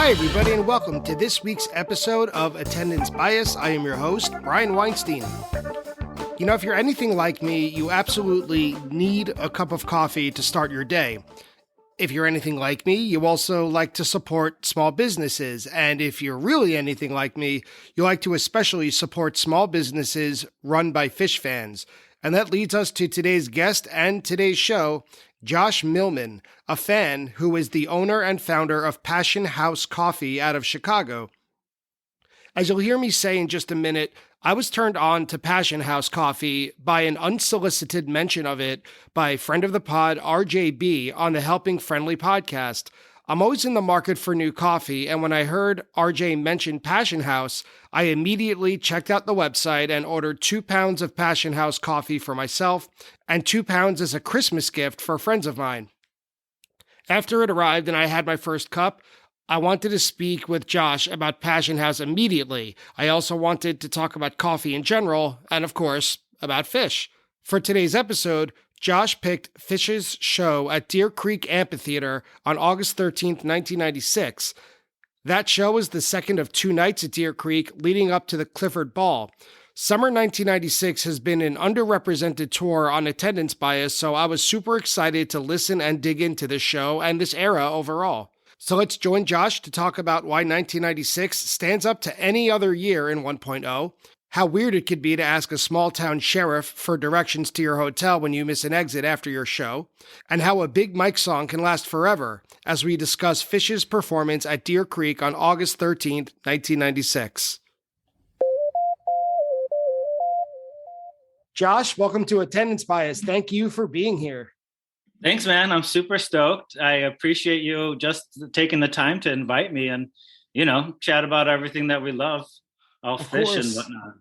Hi, everybody, and welcome to this week's episode of Attendance Bias. I am your host, Brian Weinstein. You know, if you're anything like me, you absolutely need a cup of coffee to start your day. If you're anything like me, you also like to support small businesses. And if you're really anything like me, you like to especially support small businesses run by Phish fans. And that leads us to today's guest and today's show, Josh Millman, a fan who is the owner and founder of Passion House Coffee out of Chicago. As you'll hear me say in just a minute, I was turned on to Passion House Coffee by an unsolicited mention of it by friend of the pod, RJB, on the Helping Friendly podcast. I'm always in the market for new coffee, and when I heard RJ mention Passion House, I immediately checked out the website and ordered 2 pounds of Passion House coffee for myself and 2 pounds as a Christmas gift for friends of mine. After it arrived and I had my first cup, I wanted to speak with Josh about Passion House immediately. I also wanted to talk about coffee in general, and of course, about Phish. For today's episode, Josh picked Phish's show at Deer Creek Amphitheater on August 13th, 1996. That show was the second of 2 nights at Deer Creek leading up to the Clifford Ball. Summer 1996 has been an underrepresented tour on Attendance Bias, so I was super excited to listen and dig into this show and this era overall. So let's join Josh to talk about why 1996 stands up to any other year in 1.0, how weird it could be to ask a small-town sheriff for directions to your hotel when you miss an exit after your show, and how a Big Mike song can last forever, as we discuss Phish's performance at Deer Creek on August 13th, 1996. Josh, welcome to Attendance Bias. Thank you for being here. Thanks, man. I'm super stoked. I appreciate you just taking the time to invite me and, chat about everything that we love, all Phish and whatnot.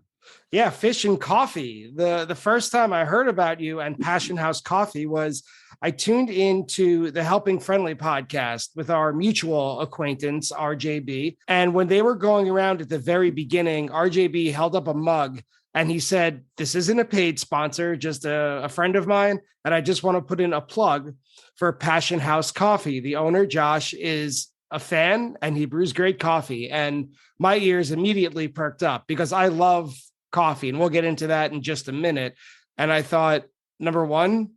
Yeah, Phish and coffee. The first time I heard about you and Passion House Coffee was I tuned into the Helping Friendly podcast with our mutual acquaintance, RJB. And when they were going around at the very beginning, RJB held up a mug and he said, "This isn't a paid sponsor, just a friend of mine. And I just want to put in a plug for Passion House Coffee. The owner, Josh, is a fan and he brews great coffee." And my ears immediately perked up because I love coffee, and we'll get into that in just a minute. And I thought, number one,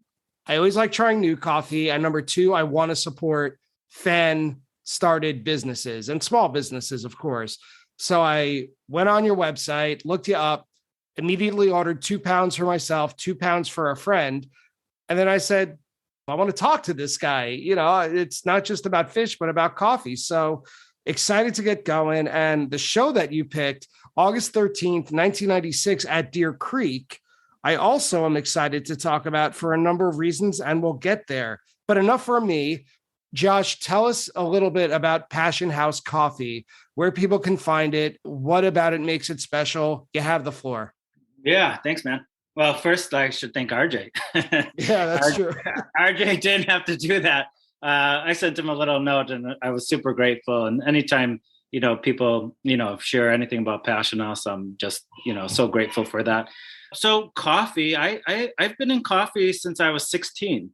I always like trying new coffee. And number two, I want to support fan-started businesses and small businesses, of course. So I went on your website, looked you up, immediately ordered 2 pounds for myself, 2 pounds for a friend. And then I said, I want to talk to this guy. It's not just about Phish, but about coffee. So excited to get going. And the show that you picked, August 13th, 1996 at Deer Creek, I also am excited to talk about for a number of reasons, and we'll get there. But enough for me. Josh, tell us a little bit about Passion House Coffee, where people can find it, what about it makes it special. You have the floor. Yeah, thanks, man. Well, first, I should thank RJ. Yeah, that's true. RJ didn't have to do that. I sent him a little note, and I was super grateful. And anytime, people, share anything about Passion House, I'm just, so grateful for that. So coffee, I've been in coffee since I was 16.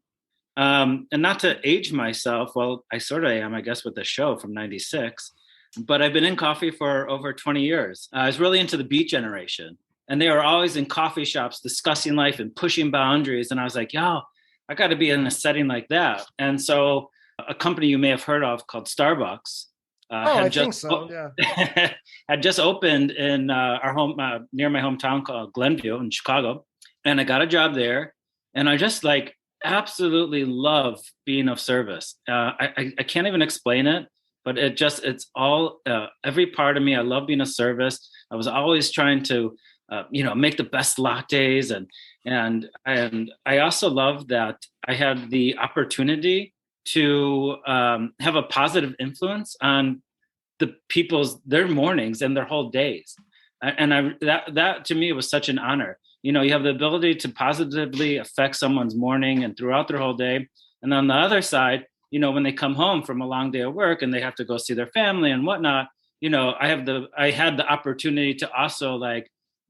And not to age myself, well, I sort of am, I guess, with the show from 96. But I've been in coffee for over 20 years. I was really into the Beat Generation. And they were always in coffee shops discussing life and pushing boundaries. And I was like, yo, I got to be in a setting like that. And so a company you may have heard of called Starbucks I think so. Yeah. had just opened in our home near my hometown called Glenview in Chicago. And I got a job there. And I just absolutely love being of service. I can't even explain it, but it's all every part of me. I love being of service. I was always trying to make the best lattes, and I also love that I had the opportunity to have a positive influence on the their mornings and their whole days, and that to me was such an honor. You have the ability to positively affect someone's morning and throughout their whole day, and on the other side, when they come home from a long day of work and they have to go see their family and whatnot, I had the opportunity to also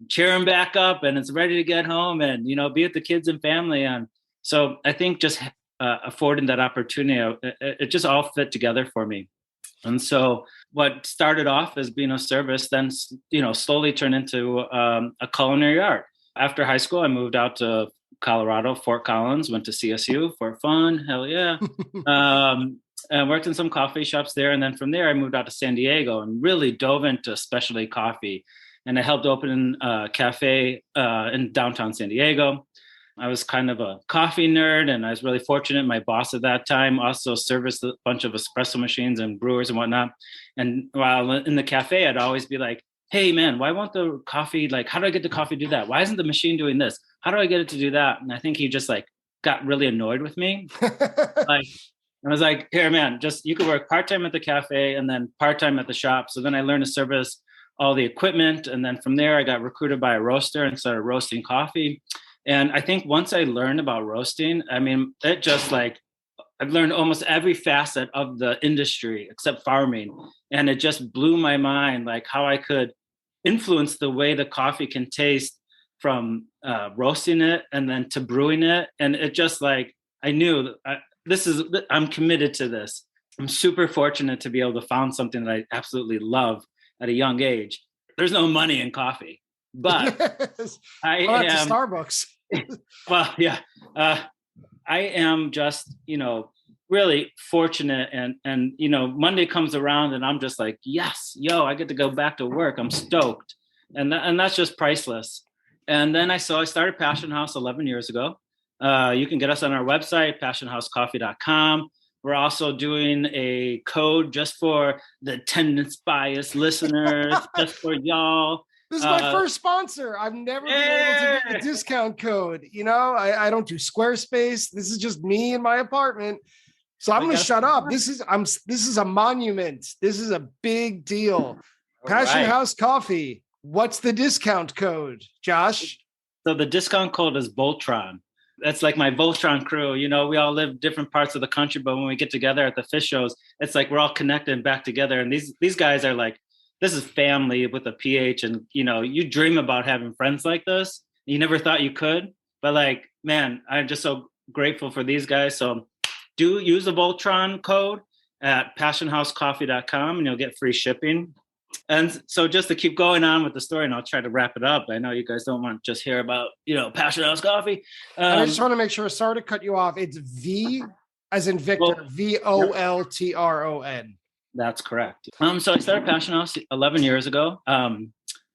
cheer them back up, and it's ready to get home and, be with the kids and family. And so I think just affording that opportunity, it just all fit together for me. And so what started off as being a service then, slowly turned into a culinary art. After high school, I moved out to Colorado, Fort Collins, went to CSU for fun. Hell yeah. And worked in some coffee shops there. And then from there, I moved out to San Diego and really dove into specialty coffee. And I helped open a cafe in downtown San Diego. I was kind of a coffee nerd, and I was really fortunate. My boss at that time also serviced a bunch of espresso machines and brewers and whatnot. And while in the cafe, I'd always be like, hey, man, why won't the coffee, like, how do I get the coffee to do that? Why isn't the machine doing this? How do I get it to do that? And I think he just like got really annoyed with me. Like, I was like, here, man, just you could work part-time at the cafe and then part-time at the shop. So then I learned to service all the equipment. And then from there, I got recruited by a roaster and started roasting coffee. And I think once I learned about roasting, I mean, it just like, I've learned almost every facet of the industry except farming. And it just blew my mind, like how I could influence the way the coffee can taste from roasting it and then to brewing it. And it just like, I knew I'm committed to this. I'm super fortunate to be able to found something that I absolutely love at a young age. There's no money in coffee, but I am Starbucks. Well, yeah, I am just, really fortunate. And, Monday comes around and I'm just like, yes, I get to go back to work. I'm stoked. And that's just priceless. And then I started Passion House 11 years ago. You can get us on our website, passionhousecoffee.com. We're also doing a code just for the attendance bias listeners, just for y'all. This is my first sponsor. I've never been able to get a discount code. I don't do Squarespace. This is just me in my apartment. So I'm going to shut up. This is a monument. This is a big deal. Passion House Coffee. What's the discount code, Josh? So the discount code is Voltron. That's like my Voltron crew. We all live different parts of the country, but when we get together at the Phish shows, it's like we're all connected and back together. And these guys are like, this is family with a PH. And, you dream about having friends like this. You never thought you could. But like, man, I'm just so grateful for these guys. So do use the Voltron code at passionhousecoffee.com and you'll get free shipping. And so just to keep going on with the story, and I'll try to wrap it up. I know you guys don't want to just hear about, Passion House Coffee. I just want to make sure, sorry to cut you off. It's V as in Victor, Voltron. That's correct. So I started Passion House 11 years ago.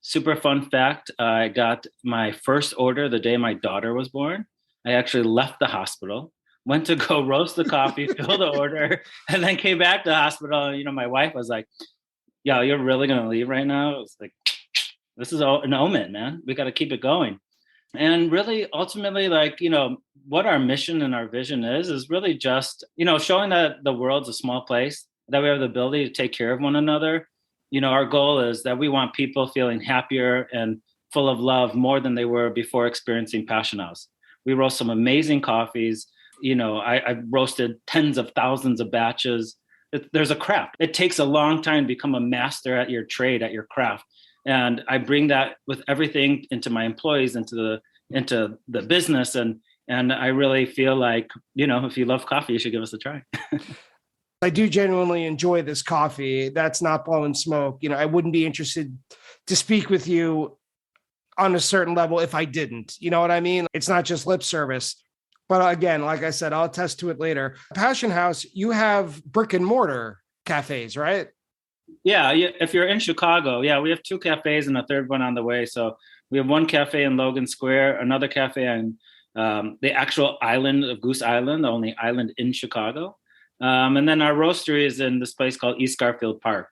Super fun fact. I got my first order the day my daughter was born. I actually left the hospital, went to go roast the coffee, fill the order, and then came back to the hospital. My wife was like, yo, you're really going to leave right now? I was like, this is all an omen, man. We got to keep it going. And really, ultimately, like, what our mission and our vision is really just, showing that the world's a small place, that we have the ability to take care of one another. Our goal is that we want people feeling happier and full of love more than they were before experiencing Passion House. We roast some amazing coffees. I've roasted tens of thousands of batches. There's a craft. It takes a long time to become a master at your trade, at your craft. And I bring that with everything into my employees, into the business. And I really feel like, if you love coffee, you should give us a try. I do genuinely enjoy this coffee. That's not blowing smoke. I wouldn't be interested to speak with you on a certain level if I didn't. You know what I mean? It's not just lip service. But again, like I said, I'll attest to it later. Passion House, you have brick and mortar cafes, right? Yeah. If you're in Chicago, we have 2 cafes and a third one on the way. So we have one cafe in Logan Square, another cafe on the actual island of Goose Island, the only island in Chicago. And then our roastery is in this place called East Garfield Park.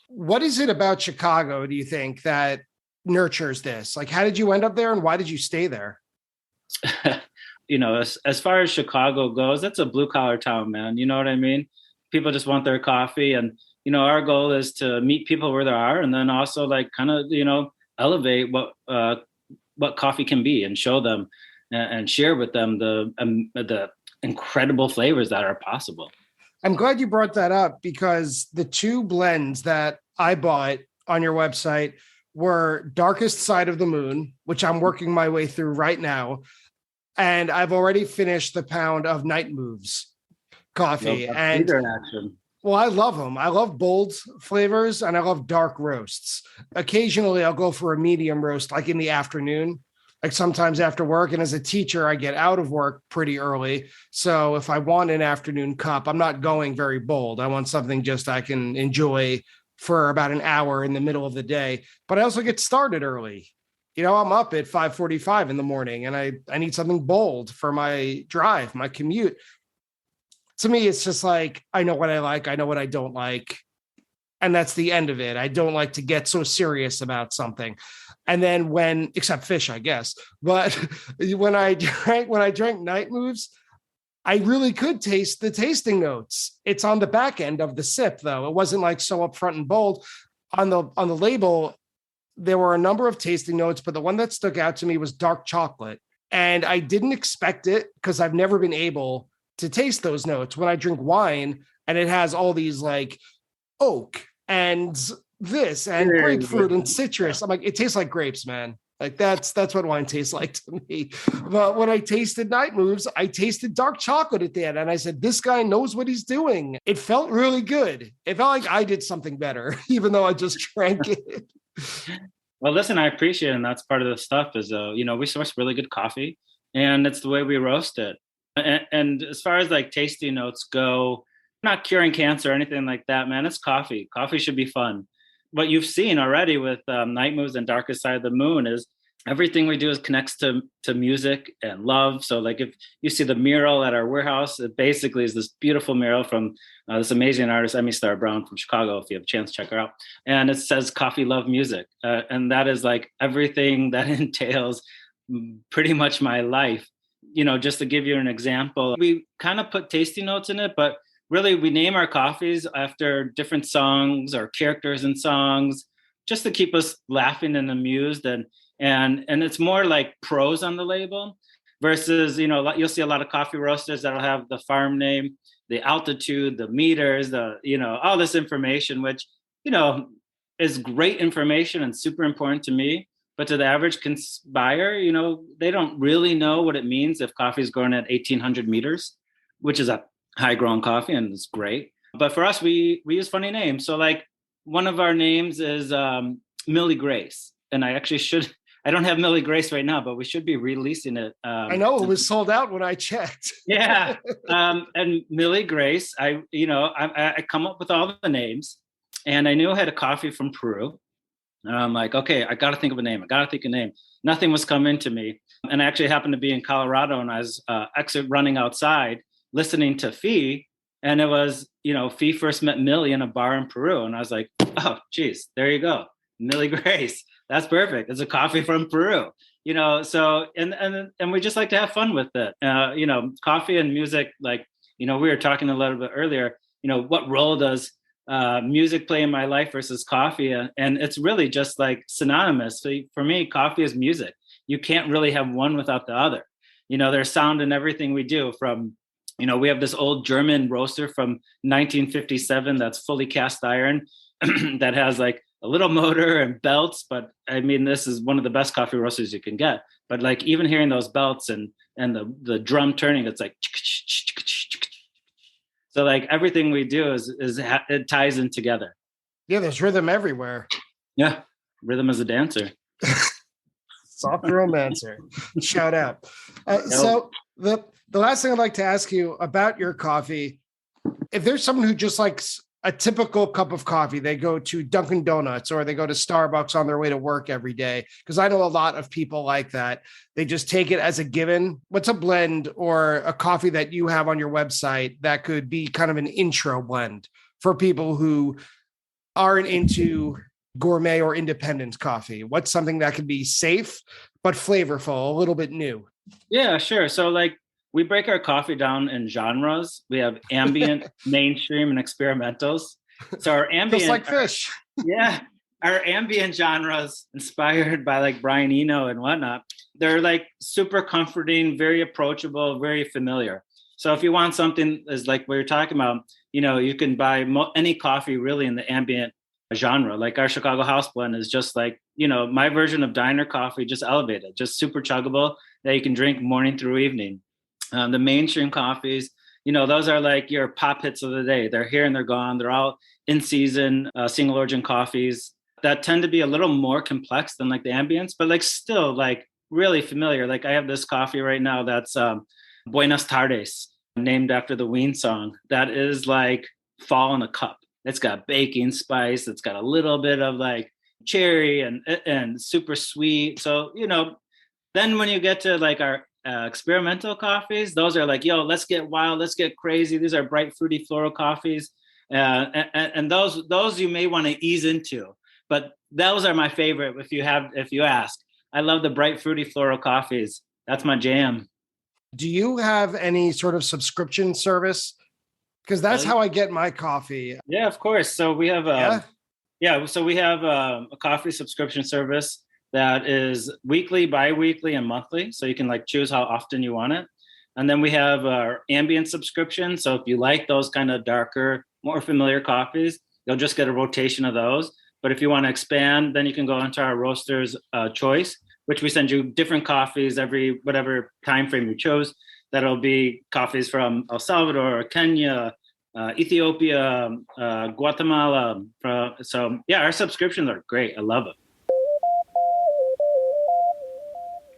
What is it about Chicago, do you think, that nurtures this? Like, how did you end up there and why did you stay there? As far as Chicago goes, it's a blue collar town, man. You know what I mean? People just want their coffee. And, our goal is to meet people where they are and then also like kind of, elevate what coffee can be and show them and share with them the incredible flavors that are possible. I'm glad you brought that up because the 2 blends that I bought on your website were Darkest Side of the Moon, which I'm working my way through right now. And I've already finished the pound of Night Moves coffee. And action. Well, I love them. I love bold flavors and I love dark roasts. Occasionally, I'll go for a medium roast, like in the afternoon, like sometimes after work. And as a teacher, I get out of work pretty early. So if I want an afternoon cup, I'm not going very bold. I want something just I can enjoy for about an hour in the middle of the day. But I also get started early. I'm up at 5:45 in the morning and I need something bold for my drive, my commute. To me, it's just like, I know what I like. I know what I don't like. And that's the end of it. I don't like to get so serious about something. And then except Phish, I guess, but when I drank Night Moves, I really could taste the tasting notes. It's on the back end of the sip though. It wasn't like so upfront and bold on the label. There were a number of tasting notes, but the one that stuck out to me was dark chocolate. And I didn't expect it because I've never been able to taste those notes when I drink wine and it has all these like oak and this and grapefruit and citrus. I'm like, it tastes like grapes, man. Like that's what wine tastes like to me. But when I tasted Night Moves, I tasted dark chocolate at the end. And I said, this guy knows what he's doing. It felt really good. It felt like I did something better, even though I just drank it. Well, listen, I appreciate it. And that's part of the stuff is, we source really good coffee and it's the way we roast it. And as far as like tasting notes go, not curing cancer or anything like that, man, it's coffee. Coffee should be fun. What you've seen already with Night Moves and Darkest Side of the Moon is everything we do is connects to music and love. So like if you see the mural at our warehouse, it basically is this beautiful mural from this amazing artist, Emmy Star Brown from Chicago. If you have a chance, check her out. And it says coffee, love, music. And that is like everything that entails pretty much my life. Just to give you an example, we kind of put tasting notes in it, but really we name our coffees after different songs or characters in songs, just to keep us laughing and amused. And it's more like prose on the label versus, you'll see a lot of coffee roasters that'll have the farm name, the altitude, the meters, all this information, which, is great information and super important to me. But to the average buyer, they don't really know what it means if coffee is grown at 1,800 meters, which is a high grown coffee and it's great. But for us, we use funny names. So like one of our names is Millie Grace. And I don't have Millie Grace right now, but we should be releasing it. I know it was sold out when I checked. Yeah. And Millie Grace, I come up with all the names and I knew I had a coffee from Peru. And I'm like, okay, I got to think of a name. Nothing was coming to me. And I actually happened to be in Colorado and I was actually running outside listening to Fee. And it was, Fee first met Millie in a bar in Peru. And I was like, oh, geez, there you go. Millie Grace. That's perfect. It's a coffee from Peru, so, and we just like to have fun with it. Coffee and music, like, we were talking a little bit earlier, what role does music play in my life versus coffee, and it's really just like synonymous. So for me, coffee is music. You can't really have one without the other. There's sound in everything we do. From we have this old German roaster from 1957 that's fully cast iron that has like a little motor and belts, but I mean, this is one of the best coffee roasters you can get. But like even hearing those belts and the drum turning, it's like so like everything we do is it ties in together. Yeah, there's rhythm everywhere. Yeah, rhythm as a dancer. Soft romancer. Shout out. So the last thing I'd like to ask you about your coffee, if there's someone who just likes a typical cup of coffee, they go to Dunkin' Donuts or they go to Starbucks on their way to work every day, because I know a lot of people like that. They just take it as a given. What's a blend or a coffee that you have on your website that could be kind of an intro blend for people who aren't into gourmet or independent coffee? What's something that could be safe but flavorful, a little bit new? Yeah, sure. So like we break our coffee down in genres. We have ambient, mainstream, and experimentals. So our ambient, just like Phish. Yeah, our ambient genres inspired by like Brian Eno and whatnot. They're like super comforting, very approachable, very familiar. So if you want something is like what you're talking about, you can buy any coffee really in the ambient genre. Like our Chicago House Blend is just like, my version of diner coffee, just elevated, just super chuggable that you can drink morning through evening. The mainstream coffees, Those are like your pop hits of the day. They're here and they're gone. They're all in season, single origin coffees that tend to be a little more complex than like the ambience, but like still like really familiar. Like I have this coffee right now that's Buenas Tardes, named after the Ween song. That is like fall in a cup. It's got baking spice. It's got a little bit of like cherry and super sweet. So, then when you get to like our experimental coffees, those are like, yo, let's get wild, let's get crazy. These are bright, fruity, floral coffees. And those you may want to ease into, but those are my favorite. If you ask, I love the bright, fruity, floral coffees. That's my jam. Do you have any sort of subscription service? Because that's how I get my coffee. Yeah, of course. So we have a coffee subscription service that is weekly, bi-weekly, and monthly. So you can like choose how often you want it. And then we have our ambient subscription. So if you like those kind of darker, more familiar coffees, you'll just get a rotation of those. But if you want to expand, then you can go into our roaster's choice, which we send you different coffees every whatever time frame you chose. That'll be coffees from El Salvador, Kenya, Ethiopia, Guatemala. So yeah, our subscriptions are great. I love it.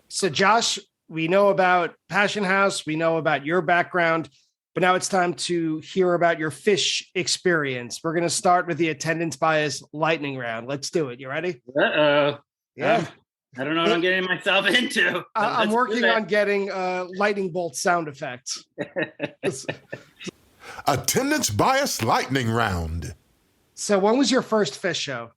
So Josh, we know about Passion House, we know about your background, but now it's time to hear about your Phish experience. We're going to start with the attendance bias lightning round. Let's do it. You ready? Uh-oh. Yeah. I don't know what I'm getting myself into. I'm working on getting lightning bolt sound effects. Attendance bias lightning round. So when was your first Phish show?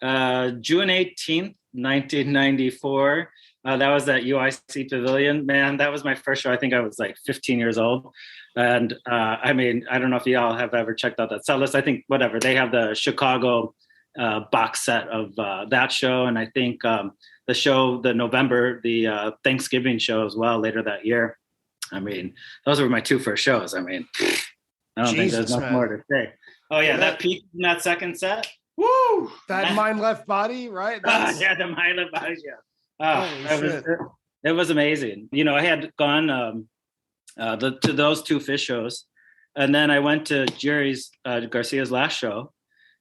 June 18th, 1994. That was at UIC Pavilion. Man, that was my first show. I think I was like 15 years old. And I don't know if y'all have ever checked out that set list. I think whatever, they have the Chicago box set of that show. And I think the Thanksgiving show as well later that year. Those were my two first shows. I don't think there's much more to say. Oh yeah, that peak in that second set. Woo! That Mind Left Body, right? Yeah, the Mind Left Body, yeah. It was amazing. I had gone to those two Phish shows, and then I went to Jerry's Garcia's last show,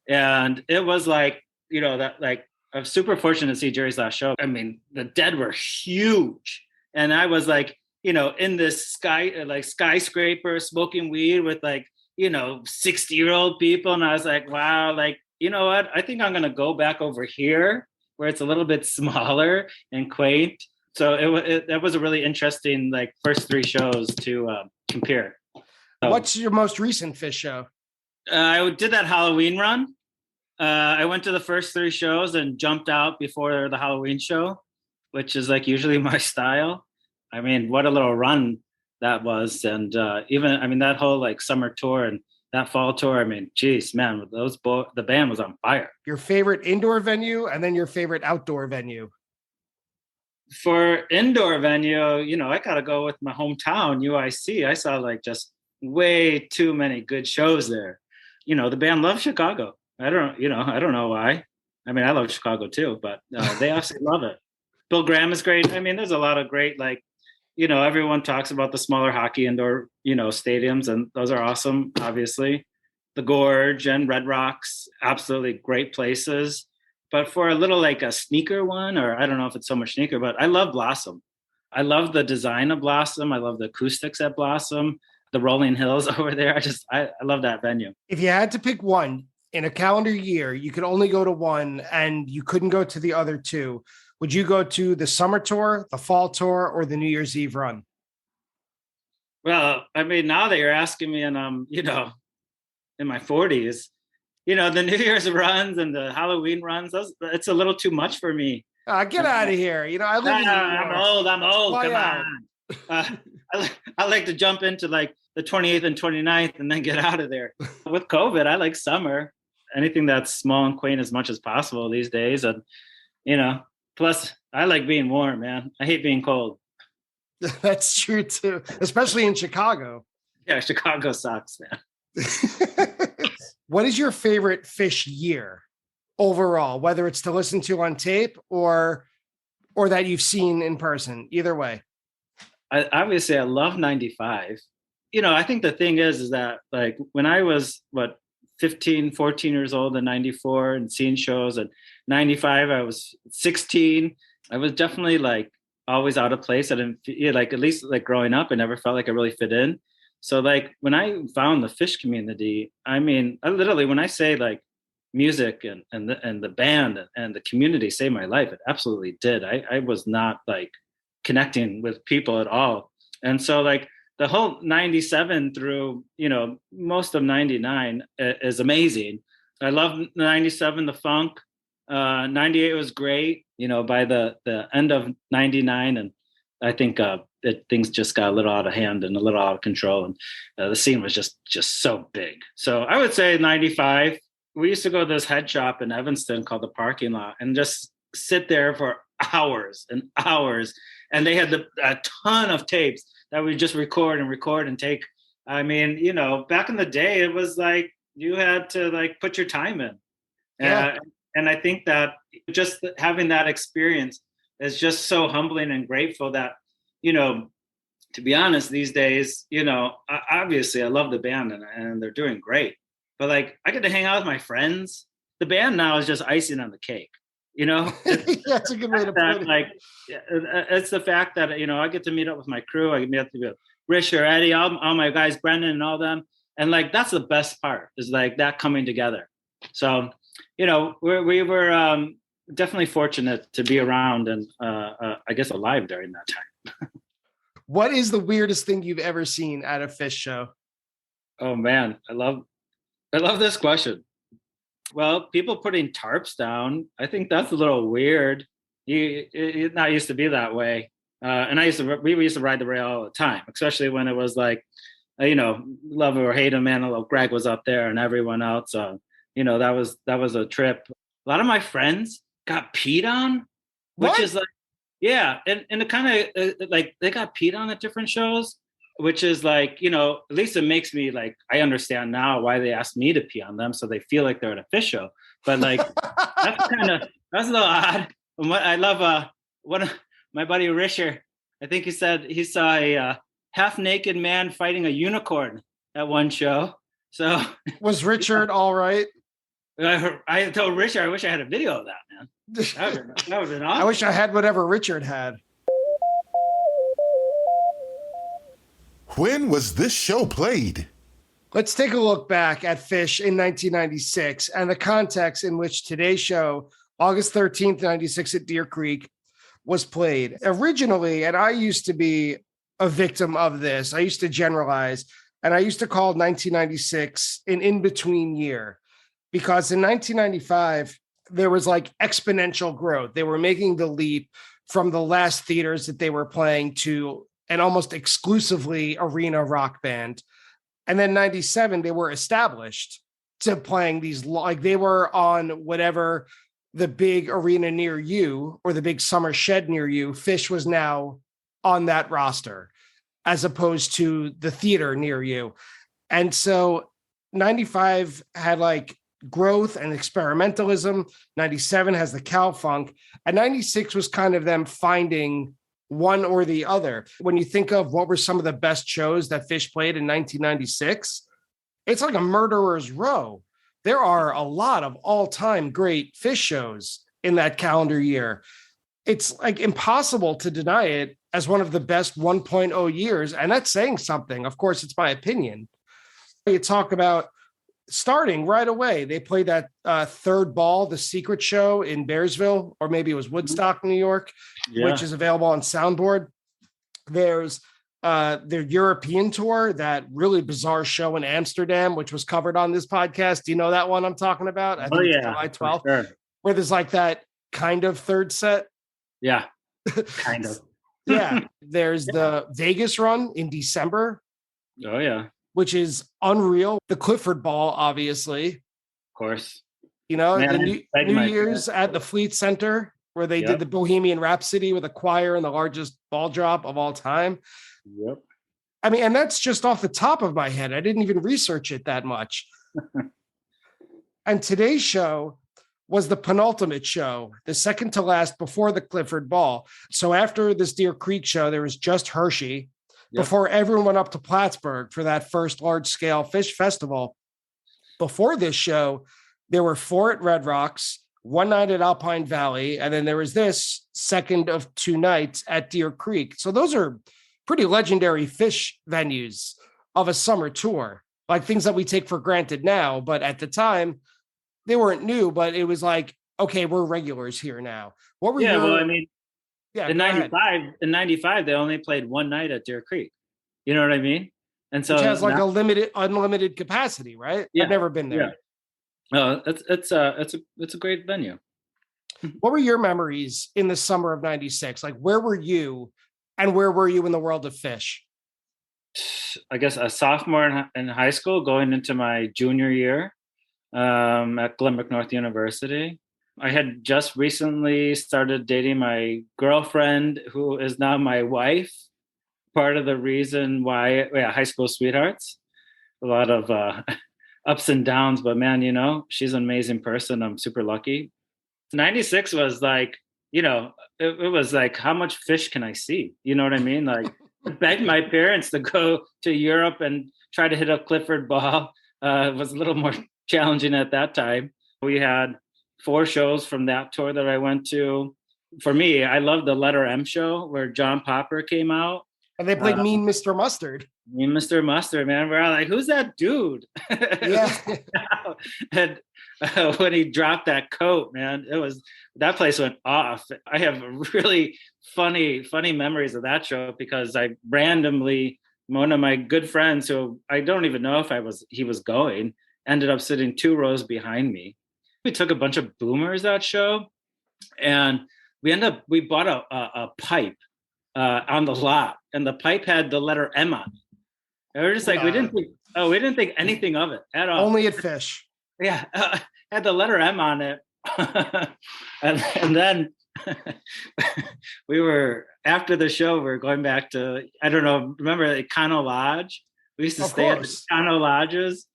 and it was like, I was super fortunate to see Jerry's last show. The Dead were huge, and I was like, in this skyscraper smoking weed with 60-year-old people, and I was like, wow, you know what? I think I'm gonna go back over here where it's a little bit smaller and quaint. So that was a really interesting first three shows to compare. So, what's your most recent Phish show? I did that Halloween run. I went to the first three shows and jumped out before the Halloween show, which is usually my style. What a little run that was. And even that whole summer tour and that fall tour, geez, man, the band was on fire. Your favorite indoor venue and then your favorite outdoor venue? For indoor venue, I got to go with my hometown, UIC. I saw just way too many good shows there. The band loves Chicago. I don't know why. I love Chicago too, but they absolutely love it. Bill Graham is great. There's a lot of great, everyone talks about the smaller hockey indoor, stadiums, and those are awesome, obviously. The Gorge and Red Rocks, absolutely great places. But for a little a sneaker one, or I don't know if it's so much sneaker, but I love Blossom. I love the design of Blossom. I love the acoustics at Blossom, the rolling hills over there. I love that venue. If you had to pick one in a calendar year, you could only go to one and you couldn't go to the other two. Would you go to the summer tour, the fall tour, or the New Year's Eve run? Well, now that you're asking me, and I'm, in my 40s, the New Year's runs and the Halloween runs, it's a little too much for me. Get out of here. I live in I'm old. Come on. I like to jump into the 28th and 29th and then get out of there. With COVID, I like summer. Anything that's small and quaint as much as possible these days. And, plus I like being warm, man. I hate being cold. That's true too, especially in Chicago. Yeah, Chicago sucks, man. What is your favorite Phish year overall, whether it's to listen to on tape or that you've seen in person? Either way. Obviously, I love 95. I think the thing is that like when I was 15, 14 years old in 94 and seeing shows, at 95, I was 16. I was definitely like always out of place. I didn't feel like, at least like growing up, I never felt like I really fit in. So like when I found the Phish community, I mean, I literally, when I say like music and the band and the community saved my life, it absolutely did. I was not like connecting with people at all. And so like the whole 97 through, most of 99 is amazing. I love 97, the funk. 98 was great, by the end of 99. And I think things just got a little out of hand and a little out of control. And the scene was just so big. So I would say 95, we used to go to this head shop in Evanston called the Parking Lot and just sit there for hours and hours. And they had a ton of tapes that we just record and take. I mean, back in the day, it was like you had to like put your time in. Yeah. And I think that just having that experience is just so humbling and grateful that, to be honest, these days, obviously I love the band and they're doing great. But like I get to hang out with my friends. The band now is just icing on the cake. That's a good way to put it. Like, it's the fact that I get to meet up with my crew. I get to meet up with Rich or Eddie, all my guys, Brendan and all them, and like that's the best part is like that coming together. So, we were definitely fortunate to be around and I guess alive during that time. What is the weirdest thing you've ever seen at a Phish show? Oh man, I love this question. Well, people putting tarps down, I think that's a little weird. It not used to be that way. And we used to ride the rail all the time, especially when it was like, love or hate him, man. Greg was up there and everyone else. That was a trip. A lot of my friends got peed on, which is like, yeah. And it kind of like they got peed on at different shows, which is like, at least it makes me like, I understand now why they asked me to pee on them. So they feel like they're at a Phish show. But like, that's a little odd. I love one of my buddy Risher. I think he said he saw a half naked man fighting a unicorn at one show. So was Richard all right? I told Richard, I wish I had a video of that, man. That would have been awesome. I wish I had whatever Richard had. When was this show played? Let's take a look back at Phish in 1996 and the context in which today's show, August 13th, 96 at Deer Creek, was played. Originally, and I used to be a victim of this, I used to generalize, and I used to call 1996 an in-between year because in 1995, there was like exponential growth. They were making the leap from the last theaters that they were playing to an almost exclusively arena rock band. And then 97, they were established to playing these, like they were on whatever the big arena near you or the big summer shed near you. Phish was now on that roster as opposed to the theater near you. And so 95 had like growth and experimentalism. 97 has the cow funk. And 96 was kind of them finding one or the other. When you think of what were some of the best shows that Phish played in 1996, it's like a murderer's row. There are a lot of all-time great Phish shows in that calendar year. It's like impossible to deny it as one of the best 1.0 years. And that's saying something. Of course, it's my opinion. You talk about starting right away. They played that Third Ball, the secret show in Bearsville, or maybe it was Woodstock, New York, which is available on Soundboard. There's their European tour, that really bizarre show in Amsterdam, which was covered on this podcast. Do you know that one I'm talking about? I think it's July 12th, sure. Where there's like that kind of third set. Yeah, kind of. Yeah. There's the Vegas run in December. Oh, yeah. Which is unreal. The Clifford Ball, obviously. Of course. Man, the New Year's at the Fleet Center, where they did the Bohemian Rhapsody with a choir and the largest ball drop of all time. Yep. I mean, and that's just off the top of my head. I didn't even research it that much. And today's show was the penultimate show, the second to last before the Clifford Ball. So after this Deer Creek show, there was just Hershey. before everyone went up to Plattsburgh for that first large-scale Phish festival. Before this show, there were 4 at Red Rocks, 1 night at Alpine Valley, and then there was this second of 2 nights at Deer Creek. So those are pretty legendary Phish venues of a summer tour, like things that we take for granted now. But at the time, they weren't new, but it was like, okay, we're regulars here now. What were Yeah, your... well, I mean, Yeah, in '95, they only played 1 night at Deer Creek. You know what I mean? And so which has like a unlimited capacity, right? Yeah, I've never been there. Yeah. It's a great venue. What were your memories in the summer of '96? Like, where were you, and where were you in the world of Phish? I guess a sophomore in high school, going into my junior year at Glenbrook North University. I had just recently started dating my girlfriend, who is now my wife. Part of the reason why, high school sweethearts, a lot of ups and downs, but man, she's an amazing person. I'm super lucky. '96 was like, it was like, how much Phish can I see? You know what I mean? Like, I begged my parents to go to Europe and try to hit up Clifford Ball. It was a little more challenging at that time. We had 4 shows from that tour that I went to. For me, I loved the Letter M show where John Popper came out. And they played Mean Mr. Mustard. Mean Mr. Mustard, man. We're all like, who's that dude? Yeah. And when he dropped that coat, man, that place went off. I have really funny memories of that show because I randomly, one of my good friends who I don't even know if he was going, ended up sitting 2 rows behind me. We took a bunch of boomers that show, and we bought a pipe on the lot, and the pipe had the letter M on it. And we're just like, we didn't think anything of it at all. Only at Phish. Yeah, had the letter M on it. and then we were, after the show, we were going back to, I don't know, remember the Econo Lodge? We used to stay at the Econo Lodges.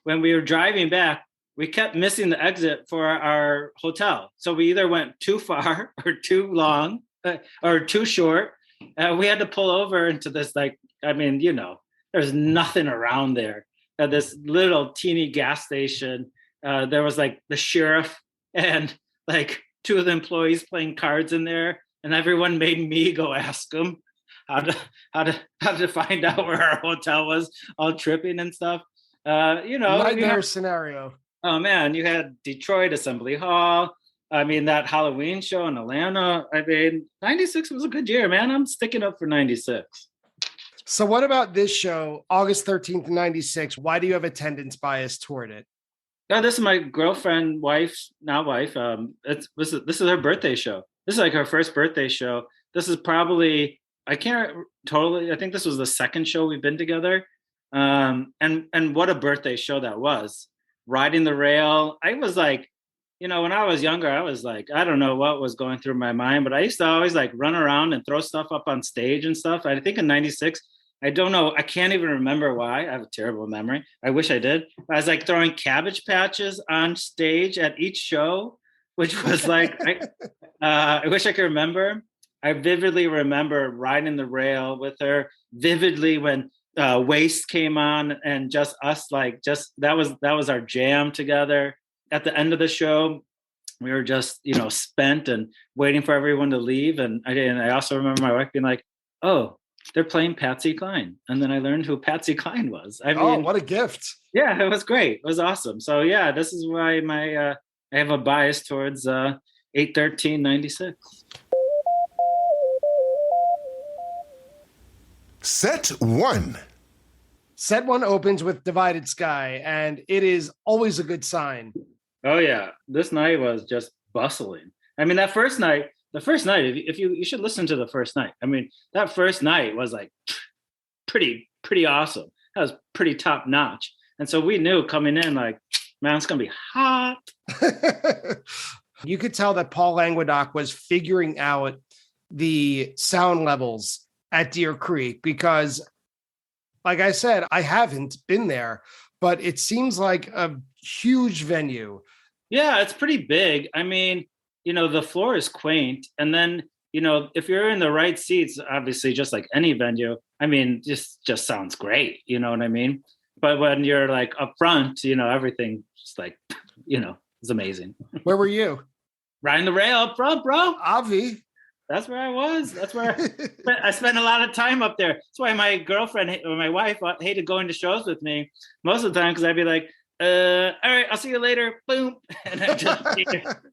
When we were driving back, we kept missing the exit for our hotel. So we either went too far or too long or too short. We had to pull over into this, like, I mean, there's nothing around there. At this little teeny gas station, there was like the sheriff and like 2 of the employees playing cards in there, and everyone made me go ask them how to find out where our hotel was, all tripping and stuff. Nightmare scenario. Oh man, you had Detroit Assembly Hall. I mean, that Halloween show in Atlanta. I mean, '96 was a good year, man. I'm sticking up for '96. So what about this show, August 13th, '96? Why do you have attendance bias toward it? No, this is my girlfriend, now wife. This is her birthday show. This is like her first birthday show. This is probably, I think this was the second show we've been together. And what a birthday show that was. Riding the rail. I was like, when I was younger, I was like, I don't know what was going through my mind, but I used to always like run around and throw stuff up on stage and stuff. I think in '96, I don't know. I can't even remember why. I have a terrible memory. I wish I did. I was like throwing Cabbage Patches on stage at each show, which was like, I wish I could remember. I vividly remember riding the rail with her, vividly when Waste came on, and just us, like, that was our jam together. At the end of the show, we were just, spent and waiting for everyone to leave. And I also remember my wife being like, oh, they're playing Patsy Cline. And then I learned who Patsy Cline was. I mean, what a gift. Yeah, it was great. It was awesome. So yeah, this is why I have a bias towards 8/13/96. Set 1. Set 1 opens with Divided Sky, and it is always a good sign. Oh yeah, this night was just bustling. I mean, the first night, if you should listen to the first night. I mean, that first night was like pretty awesome. That was pretty top notch. And so we knew coming in, like, man, it's gonna be hot. You could tell that Paul Languedoc was figuring out the sound levels at Deer Creek because, like I said, I haven't been there, but it seems like a huge venue. Yeah, it's pretty big. I mean, the floor is quaint. And then, if you're in the right seats, obviously, just like any venue, I mean, just sounds great. You know what I mean? But when you're like up front, everything just like, it's amazing. Where were you? Riding the rail up front, bro. Avi. That's where I was. That's where I spent a lot of time up there. That's why my girlfriend or my wife hated going to shows with me most of the time, because I'd be like, all right, I'll see you later. Boom. And I just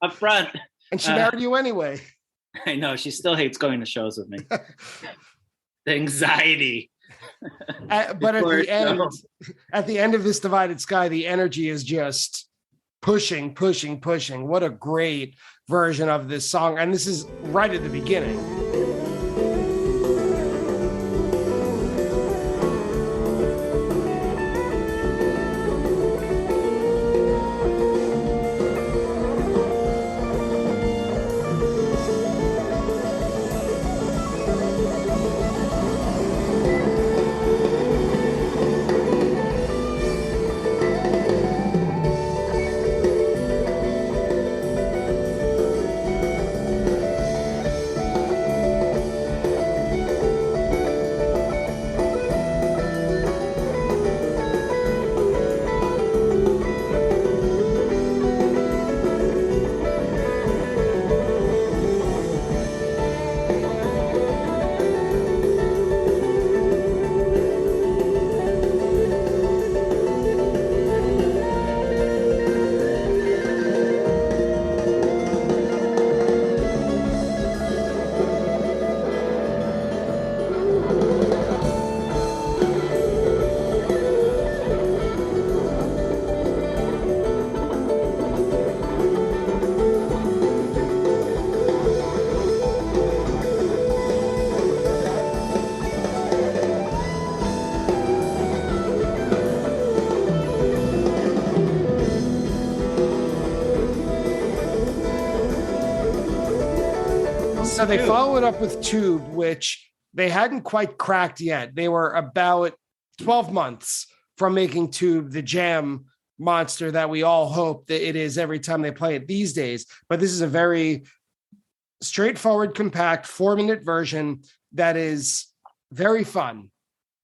up front. And she married you anyway. I know. She still hates going to shows with me. The anxiety. But at the end of this Divided Sky, the energy is just pushing. What a great version of this song. And this is right at the beginning. So they follow it up with Tube, which they hadn't quite cracked yet. They were about 12 months from making Tube the jam monster that we all hope that it is every time they play it these days. But this is a very straightforward, compact 4-minute version that is very fun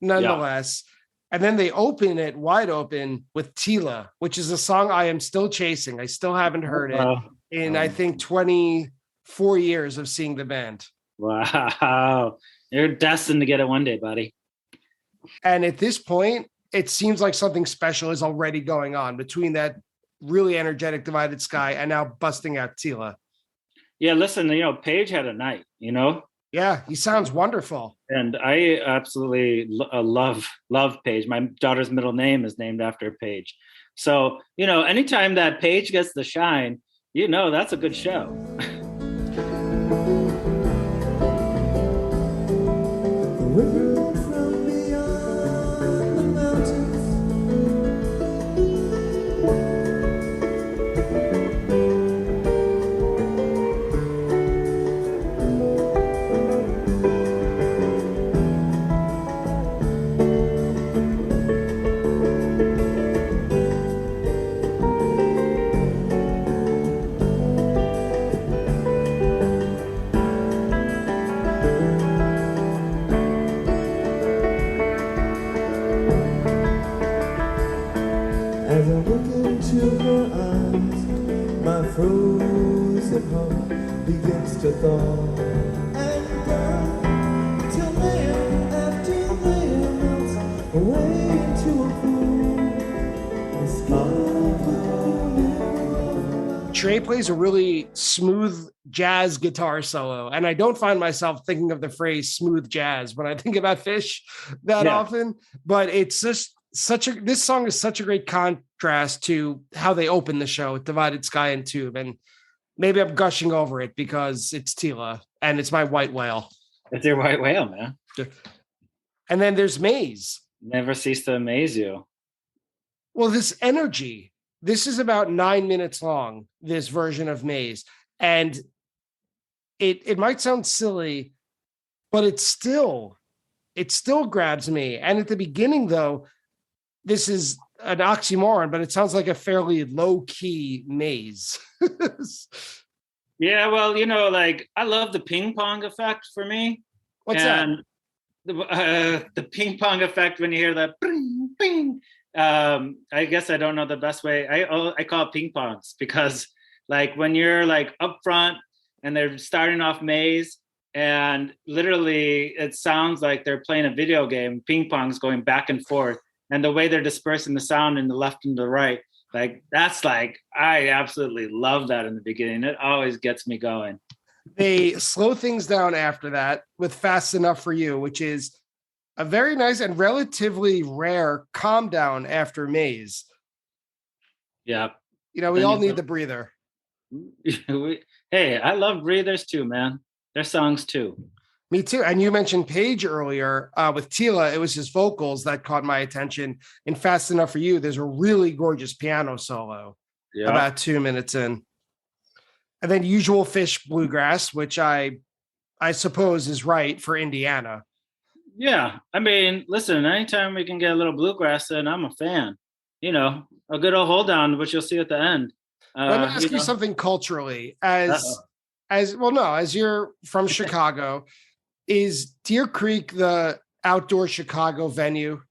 nonetheless. Yeah. And then they open it wide open with Tila, which is a song I am still chasing. I still haven't heard it in, I think, 24 years of seeing the band. Wow. You're destined to get it one day, buddy. And at this point, it seems like something special is already going on between that really energetic Divided Sky and now busting out Tila. Yeah, listen, Paige had a night, Yeah, he sounds wonderful. And I absolutely love Paige. My daughter's middle name is named after Paige. So, anytime that Paige gets the shine, that's a good show. To thaw and burn till layer after layer melts away into a pool. Trey plays a really smooth jazz guitar solo, and I don't find myself thinking of the phrase smooth jazz when I think about Phish that often, but it's just this song is such a great contrast to how they open the show with Divided Sky and Tube. And maybe I'm gushing over it because it's Tila and it's my white whale. It's your white whale, man. And then there's Maze. Never cease to amaze you. Well, this energy, this is about 9 minutes long, this version of Maze. And it might sound silly, but it still grabs me. And at the beginning, though, this is an oxymoron, but it sounds like a fairly low-key Maze. Yeah, well, I love the ping pong effect for me. What's that? the ping pong effect when you hear that bing, bing. I guess I don't know the best way. I call it ping pongs because like when you're like up front and they're starting off maze and literally it sounds like they're playing a video game, ping pongs going back and forth, and the way they're dispersing the sound in the left and the right, like that's like I absolutely love that in the beginning. It always gets me going. They slow things down after that with Fast Enough for You, which is a very nice and relatively rare calm down after Maze. Yeah. You know, we all need the breather. Hey, I love breathers too, man. Their songs too. Me too. And you mentioned Page earlier with Tila. It was his vocals that caught my attention. In Fast Enough for You, there's a really gorgeous piano solo about 2 minutes in. And then Usual Phish Bluegrass, which I suppose is right for Indiana. Yeah. I mean, listen, anytime we can get a little bluegrass in, I'm a fan. You know, a good old hold down, which you'll see at the end. Let me ask you something culturally. As you're from Chicago, is Deer Creek the outdoor Chicago venue?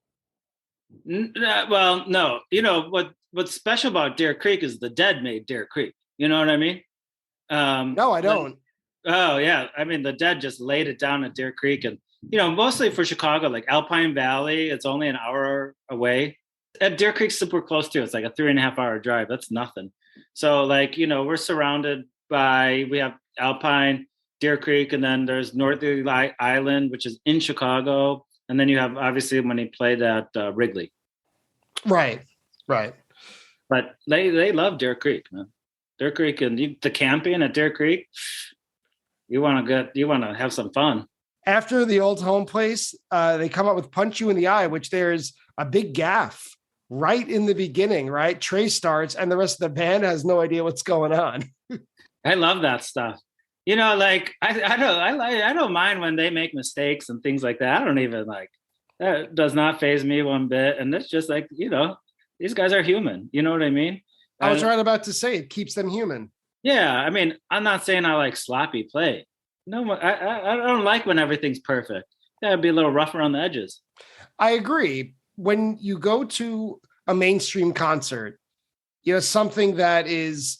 Well, no. You know, what's special about Deer Creek is the Dead made Deer Creek. You know what I mean? No, I don't. Oh, yeah. I mean, the Dead just laid it down at Deer Creek. And, you know, mostly for Chicago, like Alpine Valley, it's only an hour away. At Deer Creek, super close too. It's like a 3.5 hour drive. That's nothing. So, like, you know, we're surrounded by, we have Alpine, Deer Creek, and then there's Northerly Island, which is in Chicago. And then you have, obviously, when he played at Wrigley. Right. But they love Deer Creek, man. Deer Creek and the camping at Deer Creek, you want to have some fun. After the old home place, they come up with Punch You in the Eye, which there's a big gaffe right in the beginning, right? Trey starts and the rest of the band has no idea what's going on. I love that stuff. You know, like I don't mind when they make mistakes and things like that. I don't even like that. Does not faze me one bit. And it's just like, you know, these guys are human. You know what I mean? I was right about to say it keeps them human. Yeah, I mean, I'm not saying I like sloppy play. No, I don't like when everything's perfect. Yeah, it'd be a little rough around the edges. I agree. When you go to a mainstream concert, you know, something that is,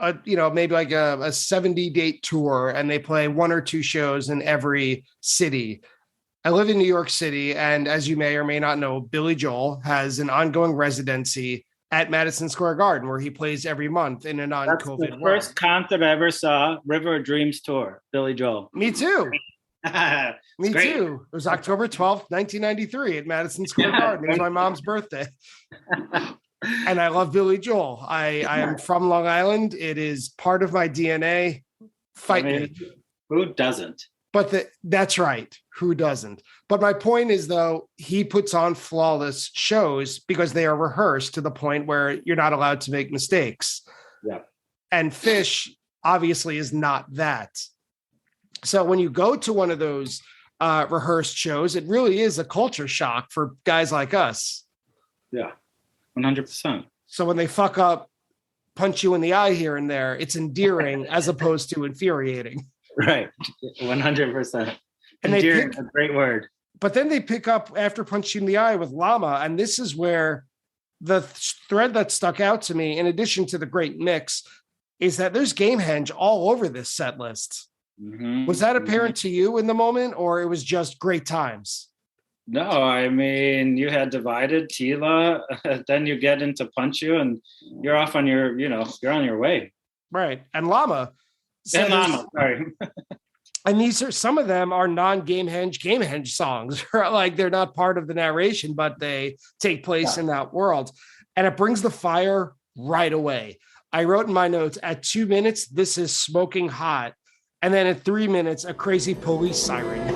maybe like a 70-date tour, and they play 1 or 2 shows in every city. I live in New York City, and as you may or may not know, Billy Joel has an ongoing residency at Madison Square Garden, where he plays every month in a non-COVID That's the first concert I ever saw, River of Dreams tour, Billy Joel. Me too. Me great. too. It was October 12th, 1993 at Madison Square Garden. It was my mom's birthday. And I love Billy Joel. I am from Long Island. It is part of my DNA. Fight me. Who doesn't? But that's right. Who doesn't? But my point is, though, he puts on flawless shows because they are rehearsed to the point where you're not allowed to make mistakes. Yeah. And Phish obviously is not that. So when you go to one of those rehearsed shows, it really is a culture shock for guys like us. Yeah, 100%. So when they fuck up, punch you in the eye here and there, it's endearing as opposed to infuriating. Right, 100%. And endearing, a great word. But then they pick up after Punch You in the Eye with Llama, and this is where the thread that stuck out to me, in addition to the great mix, is that there's Gamehenge all over this set list. Mm-hmm. Was that apparent to you in the moment, or it was just great times? No, I mean, you had Divided, Tila, then you get into Punch You, and you're off on you're on your way. Right. And Llama. And Llama, sorry. And these are, some of them are non-Gamehenge songs. Like they're not part of the narration, but they take place in that world. And it brings the fire right away. I wrote in my notes, at 2 minutes, this is smoking hot. And then at 3 minutes, a crazy police siren.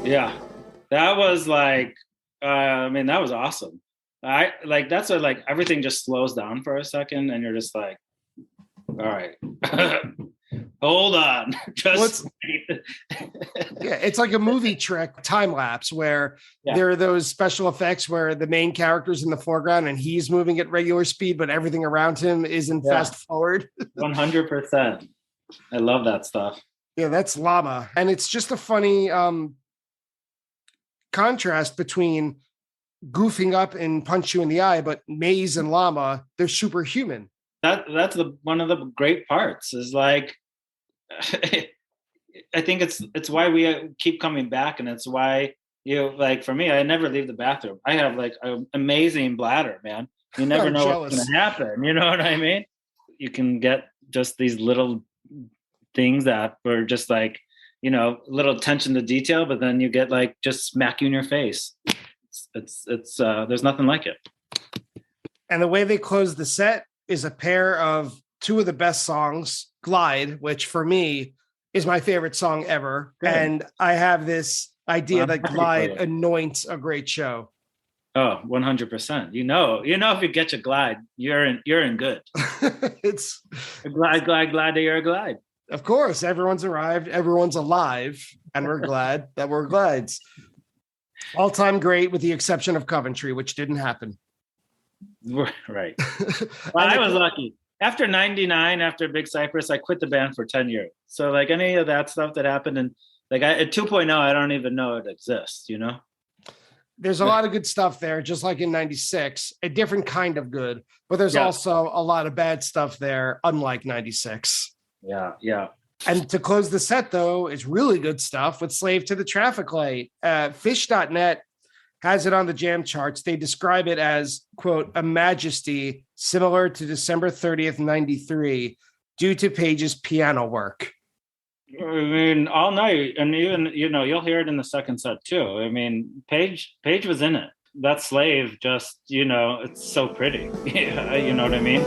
Yeah, that was like, I mean, that was awesome. I like that's what like everything just slows down for a second, and you're just like, all right, hold on, just Yeah, it's like a movie trick time lapse where there are those special effects where the main character's in the foreground and he's moving at regular speed, but everything around him is in fast forward. 100%. I love that stuff. Yeah, that's Llama. And it's just a funny contrast between goofing up and punch you in the eye, but Maze and Llama, they're superhuman. That's one of the great parts is like I think it's why we keep coming back, and it's why like for me, I never leave the bathroom. I have like an amazing bladder, man. You never know what's going to happen. You know what I mean? You can get just these little things that were just like little attention to detail, but then you get like just smack you in your face. It's there's nothing like it. And the way they close the set is a pair of two of the best songs, Glide, which for me is my favorite song ever. Good. And I have this idea that Glide anoints a great show. Oh, 100%. You know, if you get your Glide, you're in good. It's glad that you're a Glide. Of course, everyone's arrived, everyone's alive, and we're glad that we're Glides. All-time great, with the exception of Coventry, which didn't happen. Right. Well, I was lucky. After 99, after Big Cypress, I quit the band for 10 years. So like any of that stuff that happened, and like at 2.0, I don't even know it exists, There's a lot of good stuff there, just like in 96, a different kind of good, but there's also a lot of bad stuff there, unlike 96. Yeah. And to close the set, though, is really good stuff with Slave to the Traffic Light. Phish.net has it on the jam charts. They describe it as, quote, a majesty similar to December 30th, 93, due to Page's piano work. I mean, all night. And even, you'll hear it in the second set too. I mean, Page was in it. That Slave just, it's so pretty. Yeah, you know what I mean?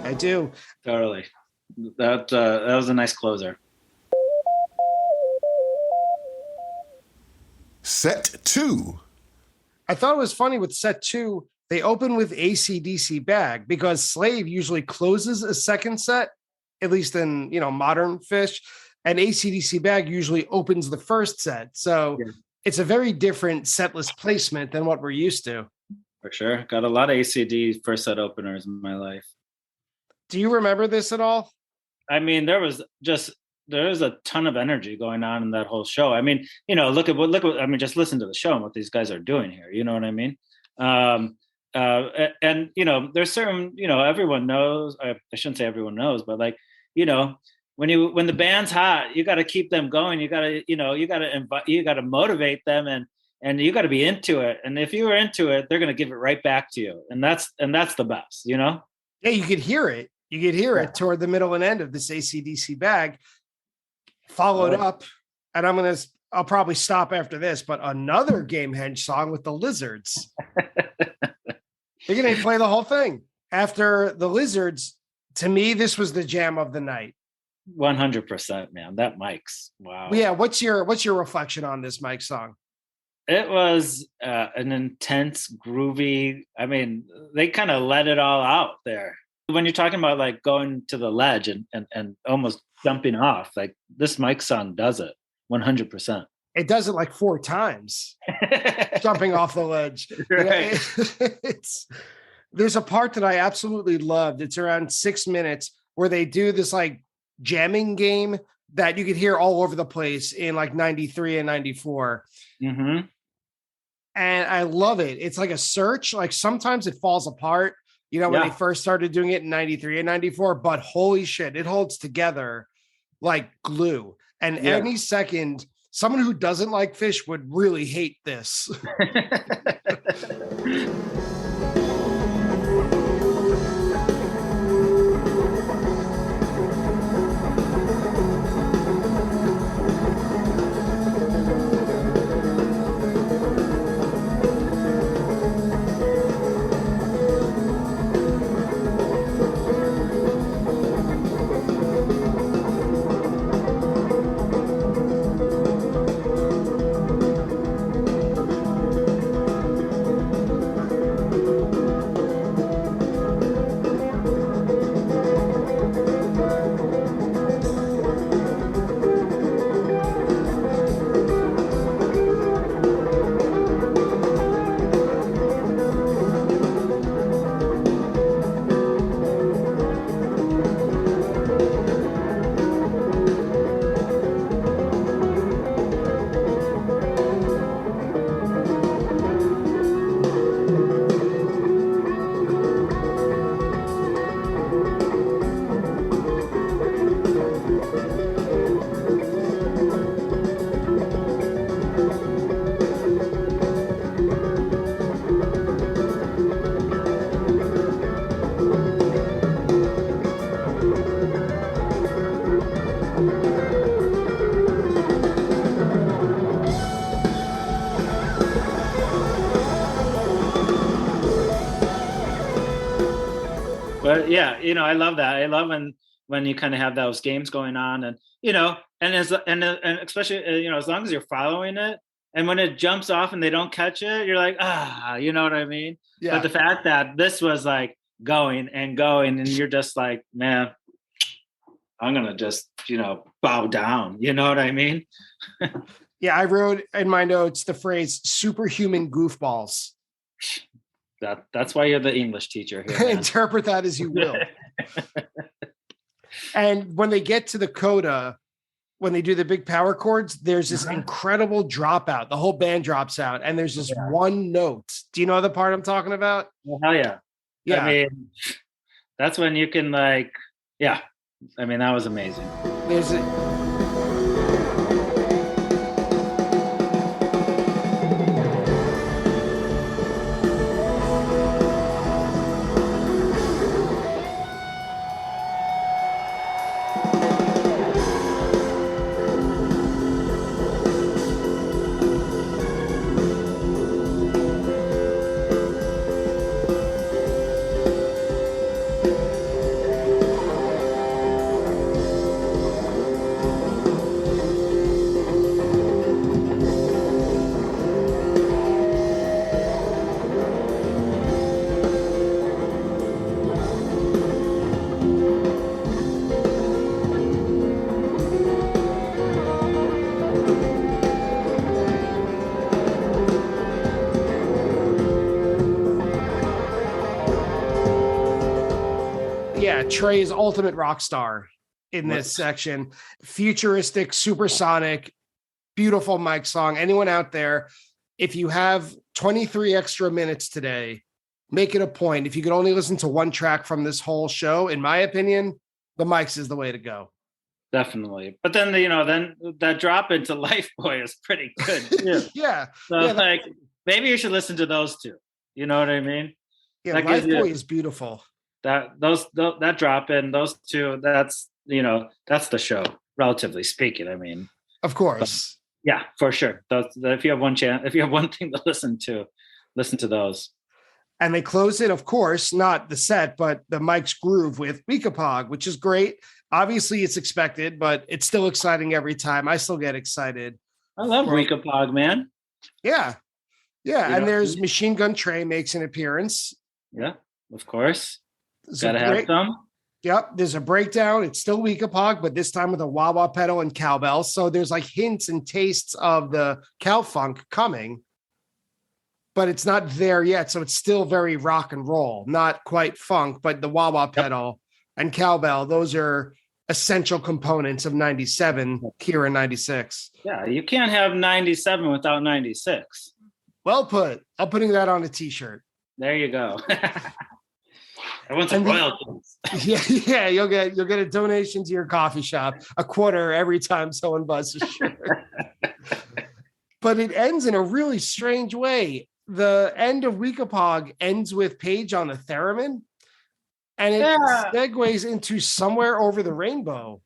I do. Totally. That was a nice closer. Set 2. I thought it was funny with set 2, they open with AC/DC Bag because Slave usually closes a second set, at least in, modern Phish, and AC/DC Bag usually opens the first set. So it's a very different setlist placement than what we're used to. For sure. Got a lot of ACD first set openers in my life. Do you remember this at all? I mean, there's a ton of energy going on in that whole show. I mean, look at I mean, just listen to the show and what these guys are doing here. You know what I mean? And there's certain, everyone knows. I shouldn't say everyone knows, but like, when the band's hot, you got to keep them going. You got to, you got to motivate them, and you got to be into it. And if you are into it, they're going to give it right back to you. And that's the best, Yeah, you could hear it. You could hear it toward the middle and end of this AC/DC bag. Followed up, and I'll probably stop after this, but another Gamehenge song with the Lizards. You're going to play the whole thing. After the Lizards, to me, this was the jam of the night. 100%, man. That Mike's, wow. Yeah, what's your reflection on this Mike song? It was an intense, groovy. I mean, they kind of let it all out there. When you're talking about like going to the ledge and almost jumping off, like this Mike song does it 100%. It does it like 4 times, jumping off the ledge. Right. There's a part that I absolutely loved. It's around 6 minutes where they do this like jamming game that you could hear all over the place in like 93 and 94. Mm-hmm. And I love it. It's like a search. Like sometimes it falls apart, when they first started doing it in 93 and 94, but holy shit, it holds together like glue. And any second, someone who doesn't like Phish would really hate this. But yeah, I love that. I love when you kind of have those games going on, and and especially as long as you're following it, and when it jumps off and they don't catch it, you're like, you know what I mean? Yeah. But the fact that this was like going and going, and you're just like, man, I'm gonna just bow down. You know what I mean? Yeah, I wrote in my notes the phrase "superhuman goofballs." That's why you're the English teacher here. Interpret that as you will. And when they get to the coda, when they do the big power chords, there's this incredible dropout. The whole band drops out, and there's this one note. Do you know the part I'm talking about? Well, hell yeah. Yeah. I mean, that's when you can I mean, that was amazing. There's a Yeah, Trey is ultimate rock star in this section. Futuristic, supersonic, beautiful Mike song. Anyone out there, if you have 23 extra minutes today, make it a point. If you could only listen to one track from this whole show, in my opinion, the Mikes is the way to go. Definitely. But then, then that drop into Life Boy is pretty good too. Yeah. So Yeah, maybe you should listen to those two. You know what I mean? yeah, That Life gives you- Boy is beautiful. that drop in, those two, that's the show, relatively speaking. I mean, Of course. yeah, for sure. If you have one thing to listen to those. And they close it, of course, not the set, but the Mike's Groove with Weekapog, which is great. Obviously, it's expected, but it's still exciting every time. I still get excited. I love Weekapog, man. Yeah. Yeah. You And know? there's Machine Gun Trey makes an appearance. Yeah, of course. There's Gotta have some. Yep. There's a breakdown. It's still Weekapog, but this time with a wah-wah pedal and cowbell. So there's like hints and tastes of the cow funk coming, but it's not there yet. So it's still very rock and roll, not quite funk, but the wah-wah pedal and cowbell, those are essential components of 97 here in 96. Yeah, you can't have 97 without 96. Well put. I'm putting that on a t-shirt. There you go. I want some royalties. Yeah, you'll get a donation to your coffee shop, a quarter every time someone buys a shirt. But it ends in a really strange way. The end of Weekapog ends with Page on a theremin, and it segues into Somewhere Over the Rainbow.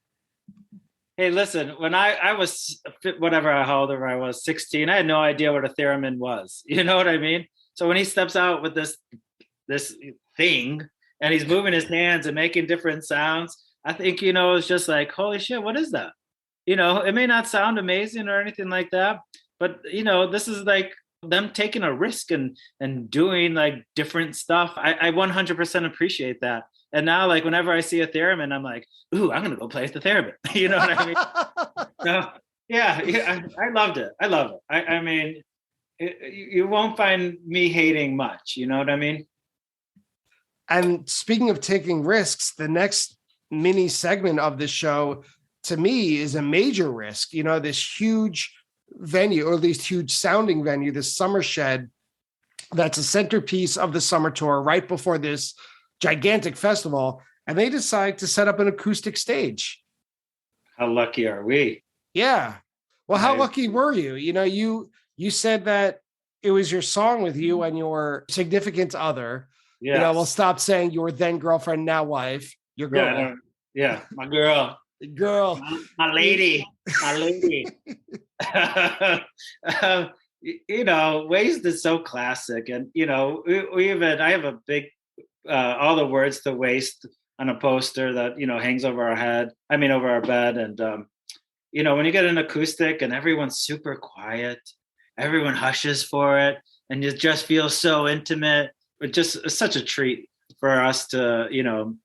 Hey, listen, when I was how old I was, 16, I had no idea what a theremin was. You know what I mean? So when he steps out with this thing and he's moving his hands and making different sounds, I think, it's just like, holy shit, what is that? It may not sound amazing or anything like that, but this is like them taking a risk and doing like different stuff. I 100% appreciate that. And now, like, whenever I see a theremin, I'm like, ooh, I'm going to go play the theremin. You know what I mean? So, yeah, I loved it. I love it. I mean, you won't find me hating much. You know what I mean? And speaking of taking risks, the next mini segment of the show, to me, is a major risk. This huge venue, or at least huge sounding venue, this Summer Shed, that's a centerpiece of the summer tour right before this gigantic festival, and they decide to set up an acoustic stage. How lucky are we? Yeah. Well, how lucky were you? You said that it was your song with you and your significant other. Yeah. We'll stop saying your then girlfriend, now wife, your girl. Yeah, my girl. Girl. My lady. My lady. Waste is so classic. And, I have a big, all the words to Waste on a poster that, hangs over over our bed. And, when you get an acoustic and everyone's super quiet, everyone hushes for it, and it just feels so intimate. It's such a treat for us to,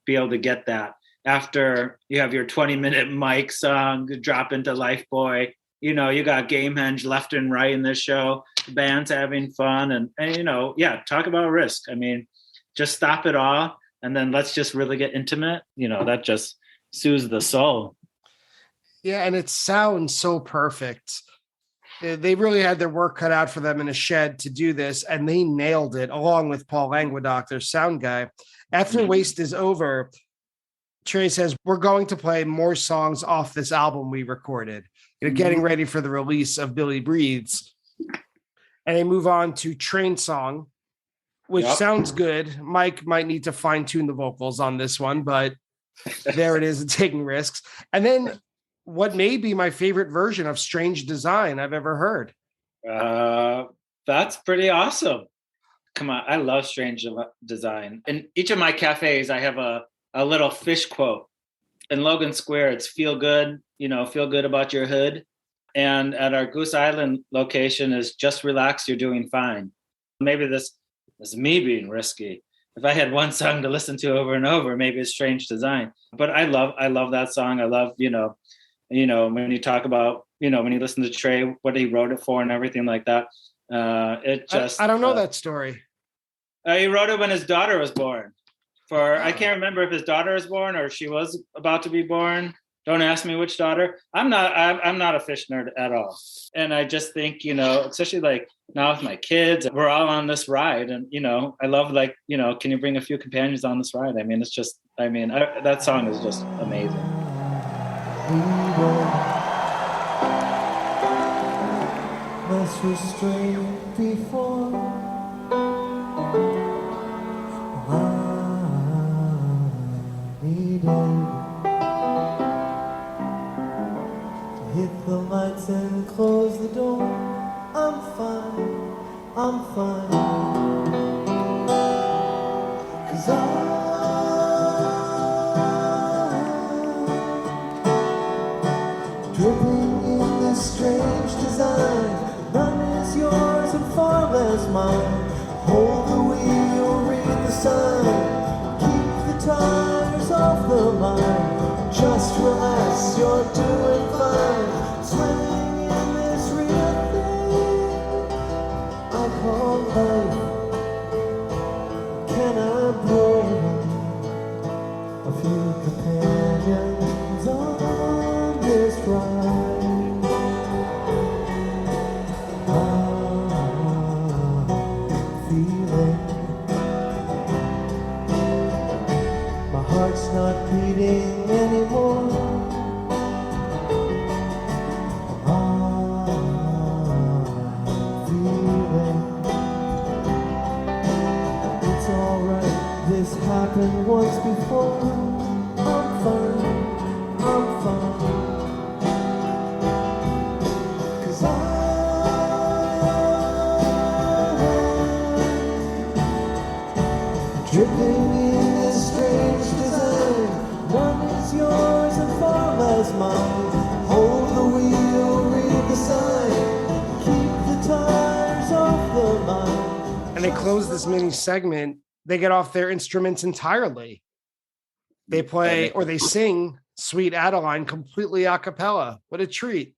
be able to get that after you have your 20-minute Mike song drop into Life Boy. You got Gamehenge left and right in this show. The band's having fun, and talk about risk. I mean, just stop it all, and then let's just really get intimate. That just soothes the soul. Yeah, and it sounds so perfect. They really had their work cut out for them in a shed to do this, and they nailed it, along with Paul Languedoc, their sound guy. After Waste is over, Trey says, we're going to play more songs off this album we recorded, getting ready for the release of Billy Breathes. And they move on to Train Song, which sounds good. Mike might need to fine tune the vocals on this one, but there it is, taking risks. And then what may be my favorite version of Strange Design I've ever heard. That's pretty awesome. Come on, I love Strange Design. In each of my cafes, I have a little Phish quote. In Logan Square, it's feel good about your hood. And at our Goose Island location is just relax, you're doing fine. Maybe this is me being risky. If I had one song to listen to over and over, maybe it's Strange Design. But I love that song. I love, when you talk about, when you listen to Trey, what he wrote it for and everything like that. It just I don't know that story. He wrote it when his daughter was born. for I can't remember if his daughter is born or she was about to be born. Don't ask me which daughter. I'm not a Phish nerd at all. And I just think, especially like now with my kids, we're all on this ride. And, I love can you bring a few companions on this ride? I mean, it's just, that song is just amazing. Less restrained before. I needed hit the lights and close the door. I'm fine, I'm fine. 'Cause I'm dripping in this strange design. None is yours and far less mine. Hold the wheel, read the sign. Keep the tires off the line. Just relax, you're doing fine. Swimming in this real thing I call life. Can I bring a few companions on this ride? I'm feeling my heart's not beating anymore. It's alright, this happened once before. I'm fine, I'm fine. 'Cause I'm dripping in this strange design. One is yours and far less mine. Hold the wheel, read the sign. Keep the tires off the line. And they close this mini segment. They get off their instruments entirely. They play or they sing Sweet Adeline completely a cappella. What a treat.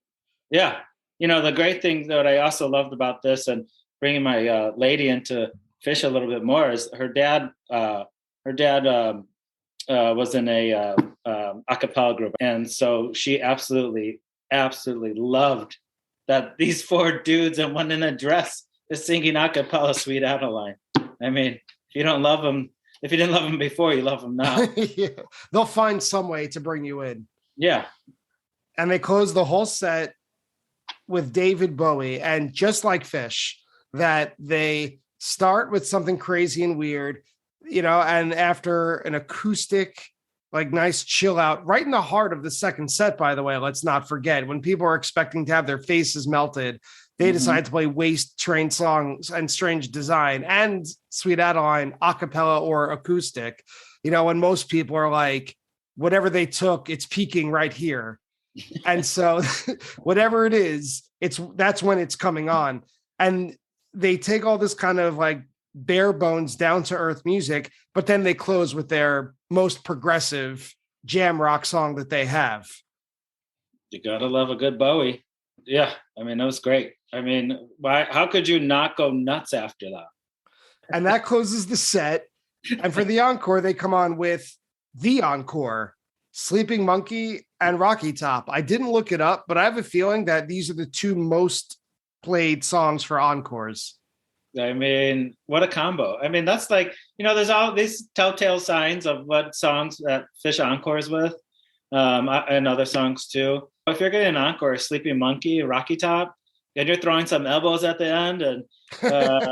Yeah. The great thing that I also loved about this and bringing my lady into Phish a little bit more is her dad was in a cappella group. And so she absolutely loved that these four dudes and one in a dress is singing a cappella Sweet Adeline. I mean, if you didn't love them before, you love them now. Yeah. They'll find some way to bring you in. Yeah. And they close the whole set with David Bowie. And just like Phish, that they start with something crazy and weird, and after an acoustic, like nice chill out right in the heart of the second set, by the way, let's not forget, when people are expecting to have their faces melted, they decide to play Waste Train songs and Strange Design and Sweet Adeline a cappella or acoustic, when most people are like, whatever they took, it's peaking right here. And so whatever it is, that's when it's coming on. And they take all this kind of like bare bones, down to earth music, but then they close with their most progressive jam rock song that they have. You gotta love a good Bowie. Yeah, that was great. How could you not go nuts after that? And that closes the set. And for the encore, they come on with the encore, Sleeping Monkey and Rocky Top. I didn't look it up, but I have a feeling that these are the two most played songs for encores. What a combo. That's like, there's all these telltale signs of what songs that Phish encores with, and other songs too. If you're getting an encore, Sleeping Monkey, Rocky Top, and you're throwing some elbows at the end, and I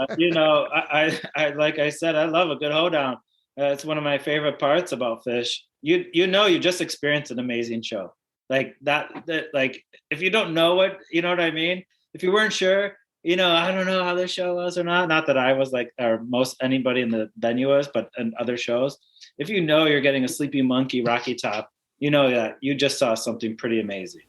like I said, I love a good hoedown. It's one of my favorite parts about Phish. You just experienced an amazing show like that. Like if you don't know what, you know what I mean? If you weren't sure, I don't know how this show was or not. Not that I was like, or most anybody in the venue was, but in other shows, if you're getting a Sleeping Monkey, Rocky Top, that you just saw something pretty amazing.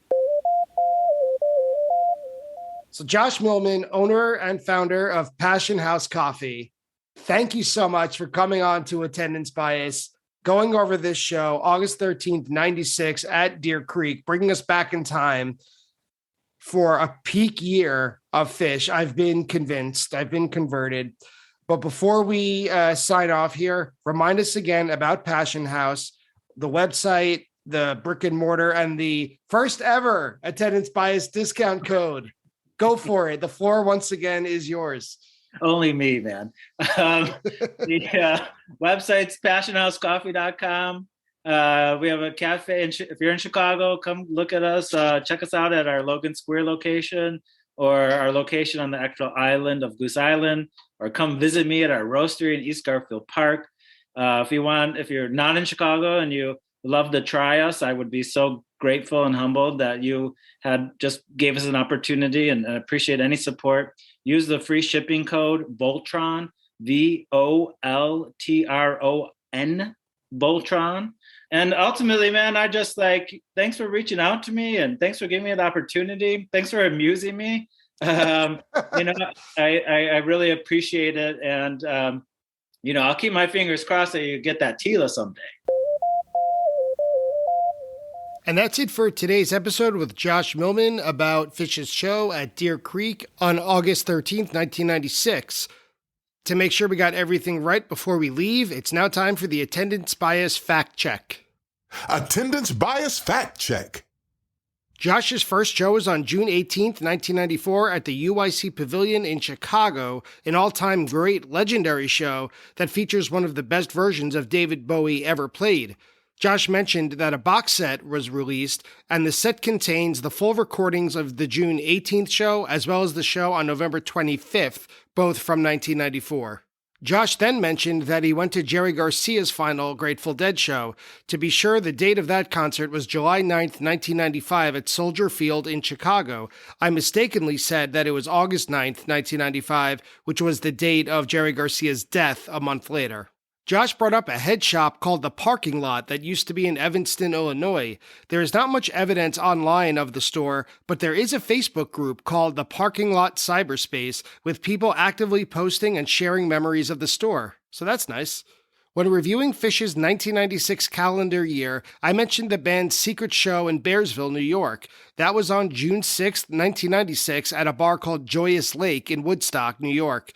So Josh Millman, owner and founder of Passion House Coffee, thank you so much for coming on to Attendance Bias, going over this show, August 13th, 96 at Deer Creek, bringing us back in time for a peak year of Phish. I've been convinced. I've been converted. But before we sign off here, remind us again about Passion House, the website, the brick and mortar, and the first ever attendance bias discount code. Go for it. The floor once again is yours. Only me, man. The website's passionhousecoffee.com. We have a cafe. If you're in Chicago, come look at us. Check us out at our Logan Square location or our location on the actual island of Goose Island, or come visit me at our roastery in East Garfield Park. If you're not in Chicago and you love to try us, I would be so grateful and humbled that you had just gave us an opportunity, and appreciate any support. Use the free shipping code Voltron, VOLTRON, Voltron. And ultimately, man, I just thanks for reaching out to me, and thanks for giving me the opportunity. Thanks for amusing me. I really appreciate it. And, I'll keep my fingers crossed that you get that Tila someday. And that's it for today's episode with Josh Millman about Phish's show at Deer Creek on August 13th, 1996. To make sure we got everything right before we leave, it's now time for the attendance bias fact check. Attendance bias fact check. Josh's first show was on June 18th, 1994 at the UIC Pavilion in Chicago, an all-time great legendary show that features one of the best versions of David Bowie ever played. Josh mentioned that a box set was released, and the set contains the full recordings of the June 18th show as well as the show on November 25th, both from 1994. Josh then mentioned that he went to Jerry Garcia's final Grateful Dead show. To be sure, the date of that concert was July 9th, 1995 at Soldier Field in Chicago. I mistakenly said that it was August 9th, 1995, which was the date of Jerry Garcia's death a month later. Josh brought up a head shop called The Parking Lot that used to be in Evanston, Illinois. There is not much evidence online of the store, but there is a Facebook group called The Parking Lot Cyberspace with people actively posting and sharing memories of the store. So that's nice. When reviewing Phish's 1996 calendar year, I mentioned the band's secret show in Bearsville, New York. That was on June 6, 1996 at a bar called Joyous Lake in Woodstock, New York.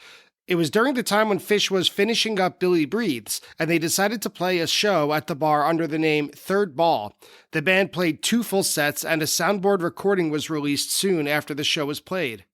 It was during the time when Phish was finishing up Billy Breathes, and they decided to play a show at the bar under the name Third Ball. The band played 2 full sets, and a soundboard recording was released soon after the show was played.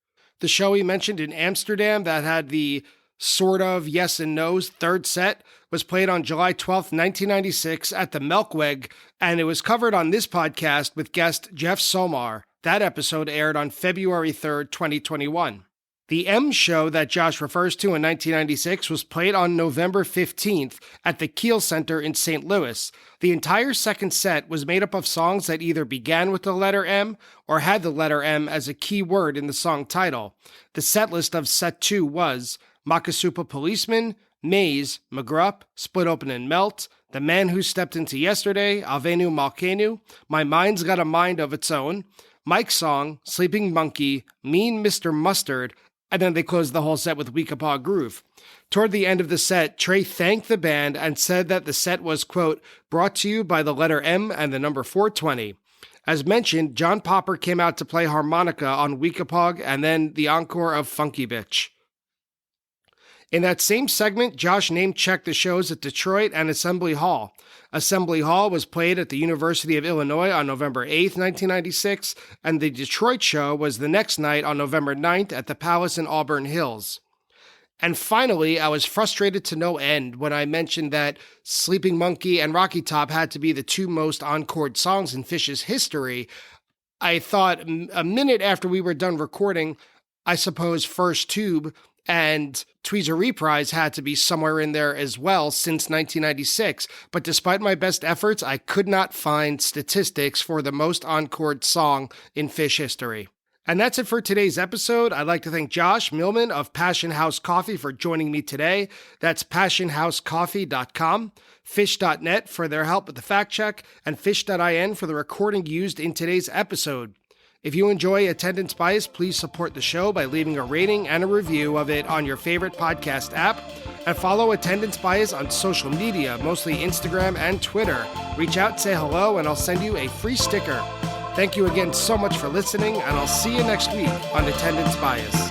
The show he mentioned in Amsterdam that had the sort of yes and no's third set was played on July 12th, 1996 at the Melkweg, and it was covered on this podcast with guest Jeff Somar. That episode aired on February 3rd, 2021. The M show that Josh refers to in 1996 was played on November 15th at the Kiel Center in St. Louis. The entire second set was made up of songs that either began with the letter M or had the letter M as a key word in the song title. The set list of set 2 was Makasupa Policeman, Maze, McGrupp, Split Open and Melt, The Man Who Stepped Into Yesterday, Avenu Malkenu, My Mind's Got a Mind of Its Own, Mike's Song, Sleeping Monkey, Mean Mr. Mustard, and then they closed the whole set with Weekapaw Groove. Toward the end of the set, Trey thanked the band and said that the set was, quote, brought to you by the letter M and the number 420. As mentioned, John Popper came out to play harmonica on Weekapaw and then the encore of Funky Bitch. In that same segment, Josh name-checked the shows at Detroit and Assembly Hall. Assembly Hall was played at the University of Illinois on November 8th, 1996, and the Detroit show was the next night on November 9th at the Palace in Auburn Hills. And finally, I was frustrated to no end when I mentioned that Sleeping Monkey and Rocky Top had to be the 2 most encored songs in Phish's history. I thought a minute after we were done recording, I suppose First Tube and Tweezer Reprise had to be somewhere in there as well since 1996, but despite my best efforts, I could not find statistics for the most encored song in Phish history. And that's it for today's episode. I'd like to thank Josh Millman of Passion House Coffee for joining me today. That's passionhousecoffee.com, Phish.net for their help with the fact check, and Phish.in for the recording used in today's episode. If you enjoy Attendance Bias, please support the show by leaving a rating and a review of it on your favorite podcast app, and follow Attendance Bias on social media, mostly Instagram and Twitter. Reach out, say hello, and I'll send you a free sticker. Thank you again so much for listening, and I'll see you next week on Attendance Bias.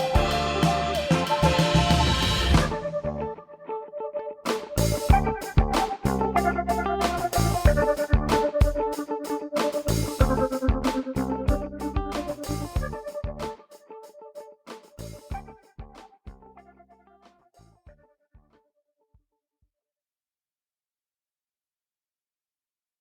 Bye.